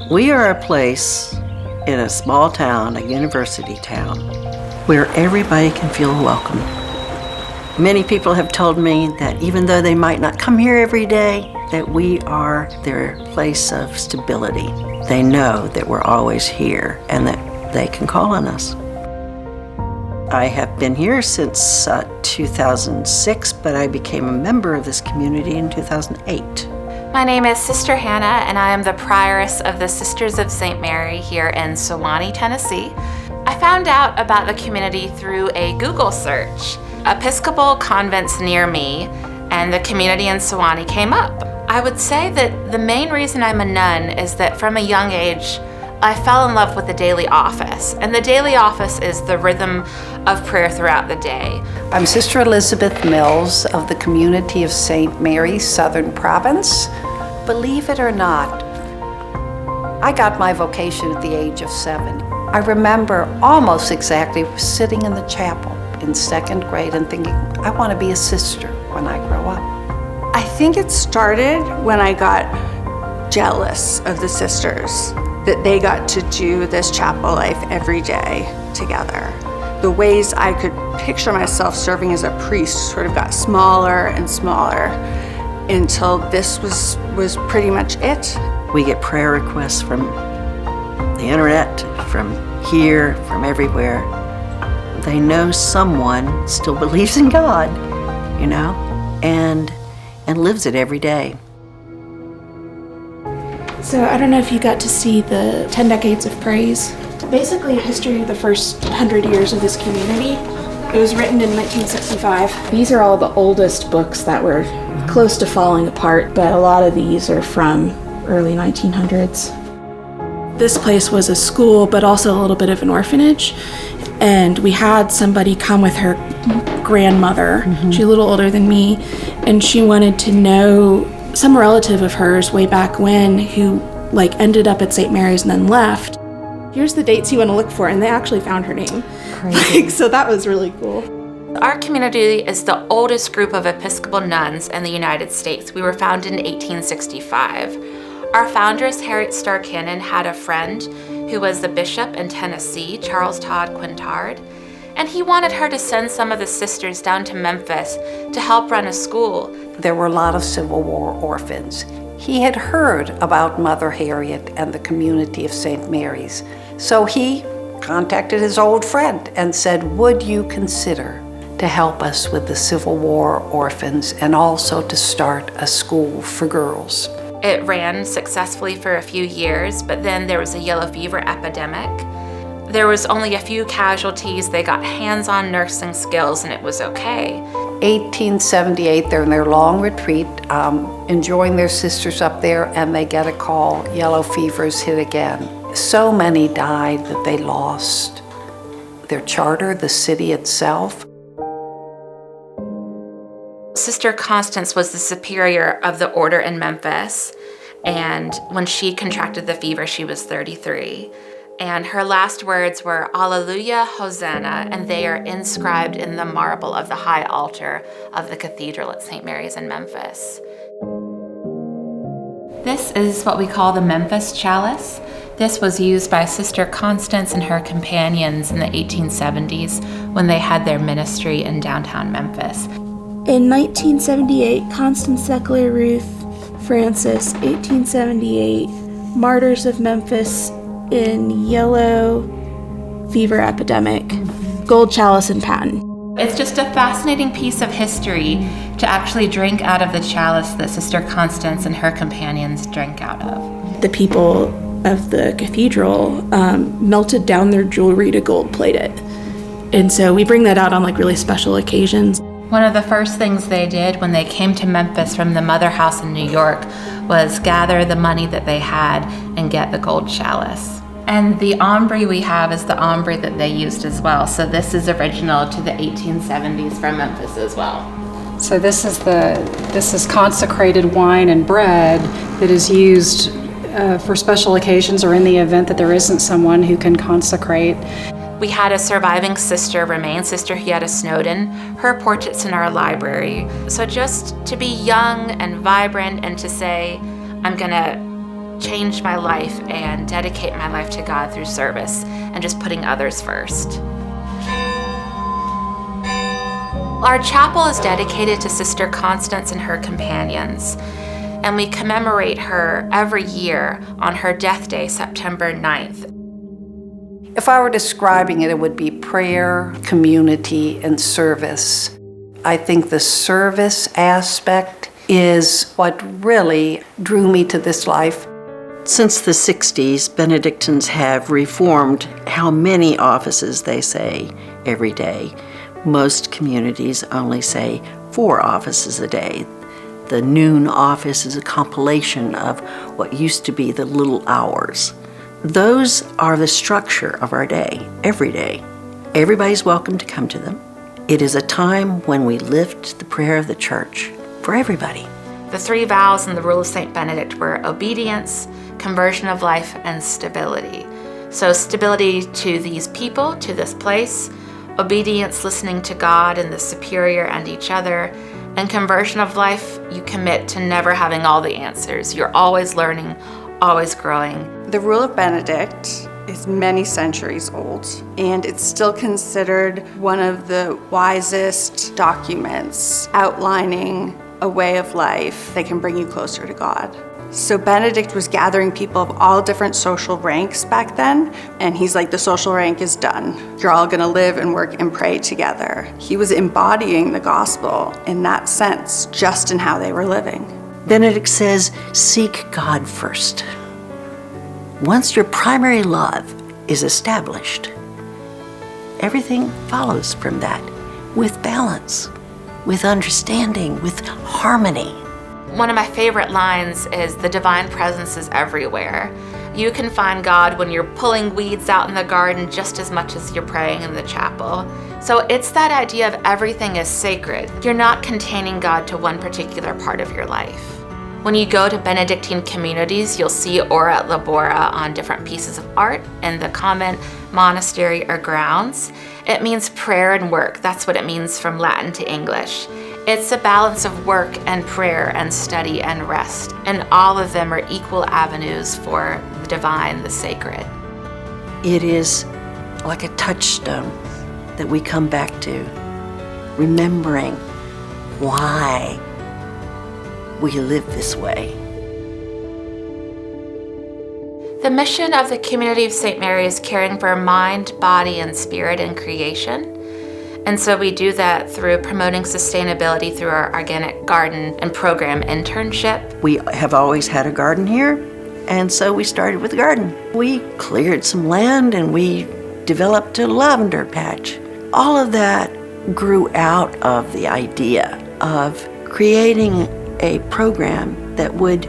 We are a place in a small town, a university town, where everybody can feel welcome. Many people have told me that even though they might not come here every day, that we are their place of stability. They know that we're always here and that they can call on us. I have been here since 2006, but I became a member of this community in 2008. My name is Sister Hannah, and I am the prioress of the Sisters of St. Mary here in Sewanee, Tennessee. I found out about the community through a Google search. Episcopal convents near me and the community in Sewanee came up. I would say that the main reason I'm a nun is that from a young age, I fell in love with the daily office. And the daily office is the rhythm of prayer throughout the day. I'm Sister Elizabeth Mills of the community of St. Mary's, Southern Province. Believe it or not, I got my vocation at the age of 7. I remember almost exactly sitting in the chapel in 2nd grade and thinking, I want to be a sister when I grow up. I think it started when I got jealous of the sisters, that they got to do this chapel life every day together. The ways I could picture myself serving as a priest sort of got smaller and smaller until this was pretty much it. We get prayer requests from the internet, from here, from everywhere. They know someone still believes in God, you know, and lives it every day. So I don't know if you got to see the 10 Decades of Praise. Basically a history of the first 100 years of this community. It was written in 1965. These are all the oldest books that were close to falling apart, but a lot of these are from early 1900s. This place was a school, but also a little bit of an orphanage. And we had somebody come with her grandmother. She's a little older than me, and she wanted to know some relative of hers way back when who ended up at St. Mary's and then left. Here's the dates you want to look for, and they actually found her name. So that was really cool. Our community is the oldest group of Episcopal nuns in the United States. We were founded in 1865. Our foundress, Harriet Starr Cannon, had a friend who was the bishop in Tennessee, Charles Todd Quintard, and he wanted her to send some of the sisters down to Memphis to help run a school. There were a lot of Civil War orphans. He had heard about Mother Harriet and the community of St. Mary's, so he contacted his old friend and said, would you consider to help us with the Civil War orphans and also to start a school for girls? It ran successfully for a few years, but then there was a yellow fever epidemic. There was only a few casualties. They got hands-on nursing skills and it was okay. 1878, they're in their long retreat, enjoying their sisters up there, and they get a call, yellow fever's hit again. So many died that they lost their charter, the city itself. Sister Constance was the superior of the order in Memphis, and when she contracted the fever, she was 33. And her last words were, Alleluia, Hosanna, and they are inscribed in the marble of the high altar of the cathedral at St. Mary's in Memphis. This is what we call the Memphis chalice. This was used by Sister Constance and her companions in the 1870s when they had their ministry in downtown Memphis. In 1978, Constance Eckler Ruth Francis, 1878, Martyrs of Memphis in yellow fever epidemic, gold chalice and paten. It's just a fascinating piece of history to actually drink out of the chalice that Sister Constance and her companions drank out of. The people of the cathedral melted down their jewelry to gold plate it. And so we bring that out on really special occasions. One of the first things they did when they came to Memphis from the mother house in New York was gather the money that they had and get the gold chalice. And the ombre we have is the ombre that they used as well. So this is original to the 1870s from Memphis as well. So this is consecrated wine and bread that is used for special occasions or in the event that there isn't someone who can consecrate. We had a surviving sister remain, Sister Hietta Snowden. Her portrait's in our library. So just to be young and vibrant and to say, I'm gonna change my life and dedicate my life to God through service and just putting others first. Our chapel is dedicated to Sister Constance and her companions, and we commemorate her every year on her death day, September 9th. If I were describing it, it would be prayer, community, and service. I think the service aspect is what really drew me to this life. Since the 60s, Benedictines have reformed how many offices they say every day. Most communities only say 4 offices a day. The noon office is a compilation of what used to be the little hours. Those are the structure of our day, every day. Everybody's welcome to come to them. It is a time when we lift the prayer of the church for everybody. The 3 vows in the Rule of St. Benedict were obedience, conversion of life, and stability. So stability to these people, to this place, obedience, listening to God and the superior and each other, and conversion of life, you commit to never having all the answers. You're always learning, always growing. The Rule of Benedict is many centuries old, and it's still considered one of the wisest documents outlining a way of life that can bring you closer to God. So Benedict was gathering people of all different social ranks back then, and he's like, the social rank is done. You're all gonna live and work and pray together. He was embodying the gospel in that sense, just in how they were living. Benedict says, seek God first. Once your primary love is established, everything follows from that with balance, with understanding, with harmony. One of my favorite lines is, the divine presence is everywhere. You can find God when you're pulling weeds out in the garden just as much as you're praying in the chapel. So it's that idea of everything is sacred. You're not containing God to one particular part of your life. When you go to Benedictine communities, you'll see Ora et Labora on different pieces of art in the convent, monastery, or grounds. It means prayer and work. That's what it means from Latin to English. It's a balance of work and prayer and study and rest, and all of them are equal avenues for the divine, the sacred. It is like a touchstone that we come back to, remembering why we live this way. The mission of the Community of St. Mary is caring for mind, body, and spirit in creation. And so we do that through promoting sustainability through our organic garden and program internship. We have always had a garden here, and so we started with a garden. We cleared some land and we developed a lavender patch. All of that grew out of the idea of creating a program that would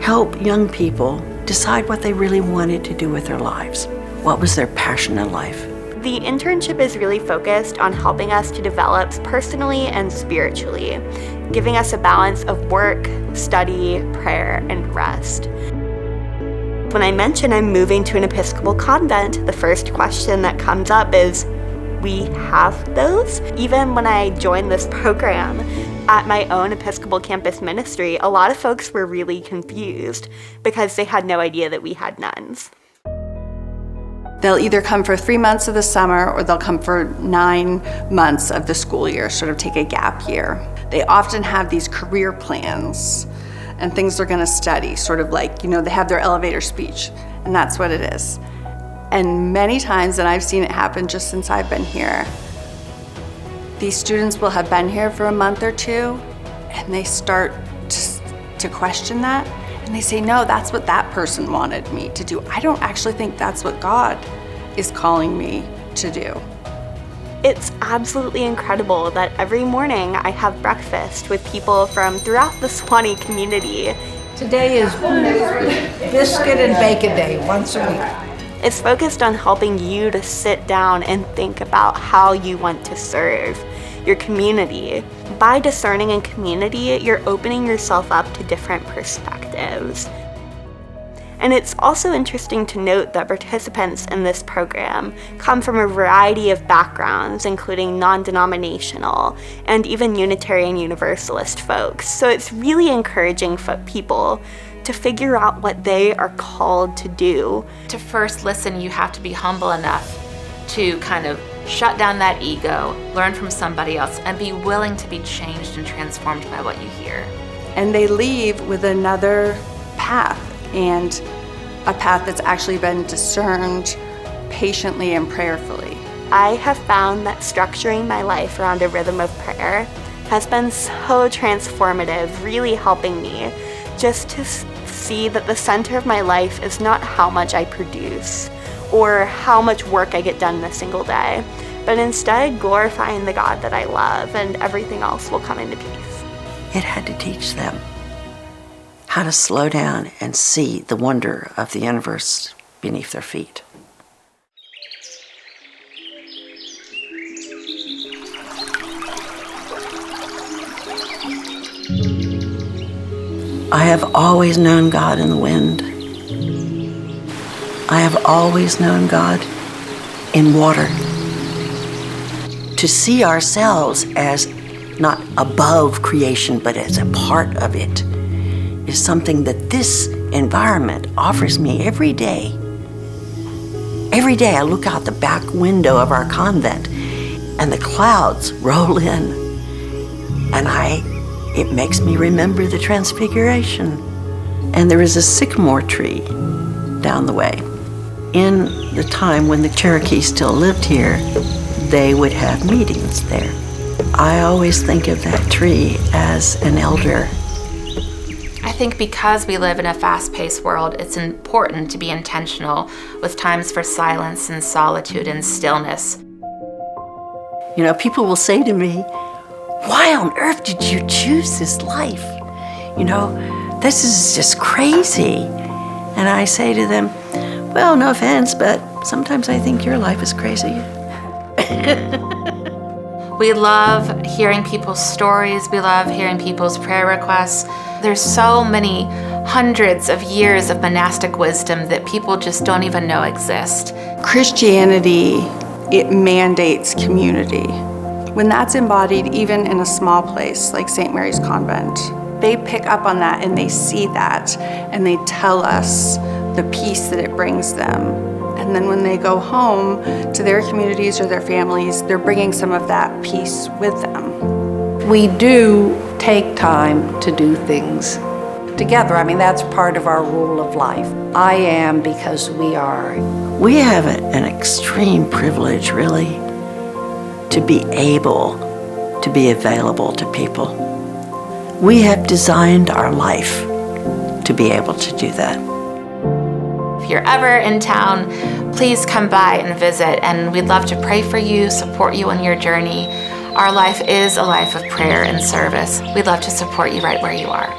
help young people decide what they really wanted to do with their lives. What was their passion in life? The internship is really focused on helping us to develop personally and spiritually, giving us a balance of work, study, prayer, and rest. When I mention I'm moving to an Episcopal convent, the first question that comes up is, we have those? Even when I joined this program at my own Episcopal campus ministry, a lot of folks were really confused because they had no idea that we had nuns. They'll either come for 3 months of the summer or they'll come for 9 months of the school year, sort of take a gap year. They often have these career plans and things they're gonna study, sort of like, they have their elevator speech, and that's what it is. And many times, and I've seen it happen just since I've been here, these students will have been here for a month or two, and they start to question that. And they say, no, that's what that person wanted me to do. I don't actually think that's what God is calling me to do. It's absolutely incredible that every morning I have breakfast with people from throughout the Sewanee community. Today is biscuit and bacon day, once a week. It's focused on helping you to sit down and think about how you want to serve your community. By discerning in community, you're opening yourself up to different perspectives. And it's also interesting to note that participants in this program come from a variety of backgrounds, including non-denominational and even Unitarian Universalist folks. So it's really encouraging people to figure out what they are called to do. To first listen, you have to be humble enough to kind of shut down that ego, learn from somebody else, and be willing to be changed and transformed by what you hear. And they leave with another path, and a path that's actually been discerned patiently and prayerfully. I have found that structuring my life around a rhythm of prayer has been so transformative, really helping me just to see that the center of my life is not how much I produce or how much work I get done in a single day, but instead glorifying the God that I love, and everything else will come into peace. It had to teach them how to slow down and see the wonder of the universe beneath their feet. I have always known God in the wind. I have always known God in water. To see ourselves as not above creation, but as a part of it, is something that this environment offers me every day. Every day I look out the back window of our convent and the clouds roll in, and it makes me remember the Transfiguration. And there is a sycamore tree down the way. In the time when the Cherokees still lived here, they would have meetings there. I always think of that tree as an elder. I think because we live in a fast-paced world, it's important to be intentional with times for silence and solitude and stillness. You know, people will say to me, "Why on earth did you choose this life? You know, this is just crazy." And I say to them, "Well, no offense, but sometimes I think your life is crazy." We love hearing people's stories. We love hearing people's prayer requests. There's so many hundreds of years of monastic wisdom that people just don't even know exist. Christianity, it mandates community. When that's embodied even in a small place like St. Mary's Convent, they pick up on that and they see that and they tell us the peace that it brings them. And then when they go home to their communities or their families, they're bringing some of that peace with them. We do take time to do things together. I mean, that's part of our rule of life. I am because we are. We have an extreme privilege, really, to be able to be available to people. We have designed our life to be able to do that. If you're ever in town, please come by and visit, and we'd love to pray for you, support you on your journey. Our life is a life of prayer and service. We'd love to support you right where you are.